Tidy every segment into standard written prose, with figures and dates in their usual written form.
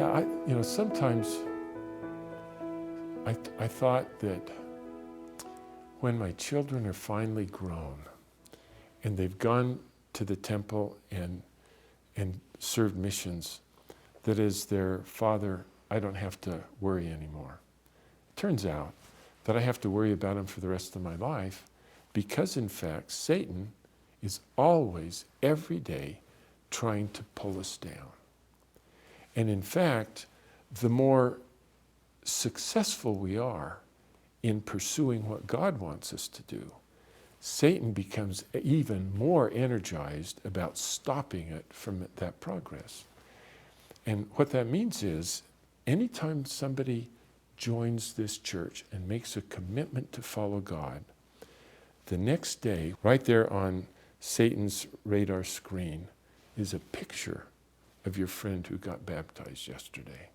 Yeah, sometimes I thought that when my children are finally grown and they've gone to the temple and served missions, that as their father, I don't have to worry anymore. It turns out that I have to worry about them for the rest of my life because, in fact, Satan is always, every day, trying to pull us down. And in fact, the more successful we are in pursuing what God wants us to do, Satan becomes even more energized about stopping it from that progress. And what that means is, anytime somebody joins this church and makes a commitment to follow God, the next day, right there on Satan's radar screen, is a picture of your friend who got baptized yesterday.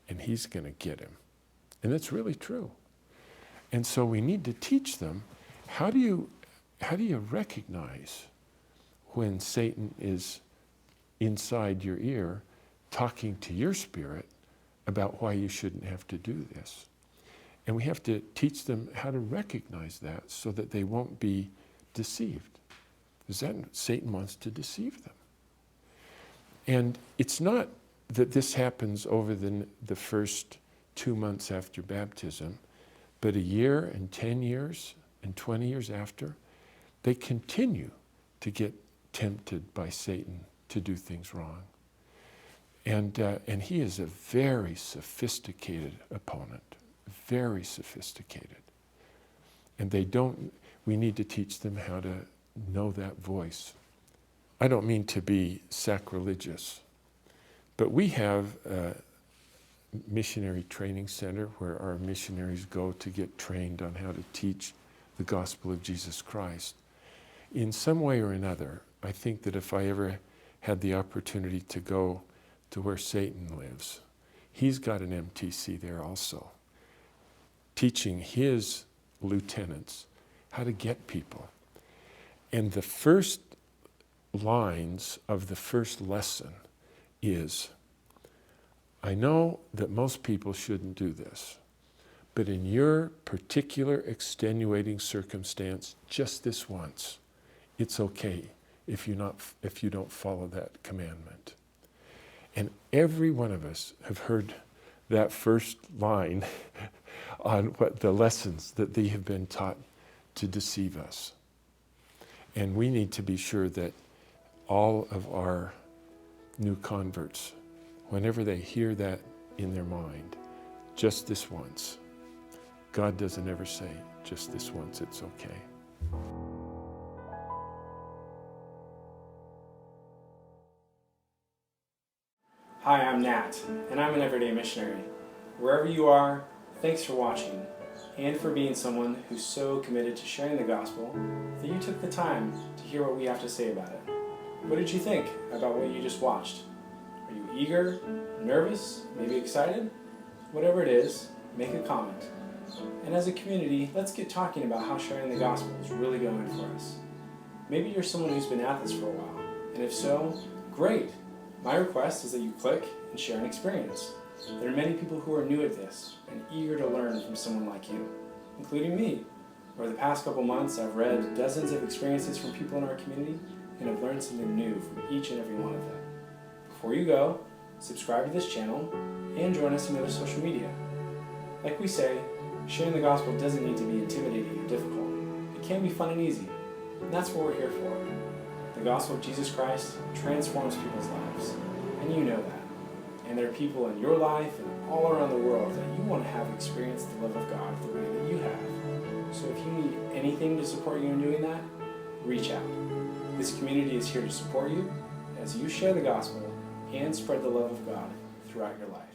And he's going to get him. And that's really true. And so we need to teach them, how do you recognize when Satan is inside your ear talking to your spirit about why you shouldn't have to do this? And we have to teach them how to recognize that so that they won't be deceived. Because Satan wants to deceive them. And it's not that this happens over the first 2 months after baptism, but a year and 10 years and 20 years after, they continue to get tempted by Satan to do things wrong. And he is a very sophisticated opponent, very sophisticated. And we need to teach them how to know that voice. I don't mean to be sacrilegious, but we have a missionary training center where our missionaries go to get trained on how to teach the gospel of Jesus Christ. In some way or another, I think that if I ever had the opportunity to go to where Satan lives, he's got an MTC there also, teaching his lieutenants how to get people. And the first lines of the first lesson is, I know that most people shouldn't do this, but in your particular extenuating circumstance, just this once, it's okay if you don't follow that commandment. And every one of us have heard that first line on what the lessons that they have been taught to deceive us. And we need to be sure that all of our new converts, whenever they hear that in their mind, just this once, God doesn't ever say, just this once, it's okay. Hi, I'm Nat, and I'm an everyday missionary. Wherever you are, thanks for watching, and for being someone who's so committed to sharing the gospel that you took the time to hear what we have to say about it. What did you think about what you just watched? Are you eager, nervous, maybe excited? Whatever it is, make a comment. And as a community, let's get talking about how sharing the gospel is really going for us. Maybe you're someone who's been at this for a while, and if so, great! My request is that you click and share an experience. There are many people who are new at this and eager to learn from someone like you, including me. Over the past couple months, I've read dozens of experiences from people in our community and have learned something new from each and every one of them. Before you go, subscribe to this channel and join us on other social media. Like we say, sharing the gospel doesn't need to be intimidating or difficult. It can be fun and easy, and that's what we're here for. The gospel of Jesus Christ transforms people's lives, and you know that. And there are people in your life and all around the world that you want to have experienced the love of God the way that you have. So if you need anything to support you in doing that, reach out. This community is here to support you as you share the gospel and spread the love of God throughout your life.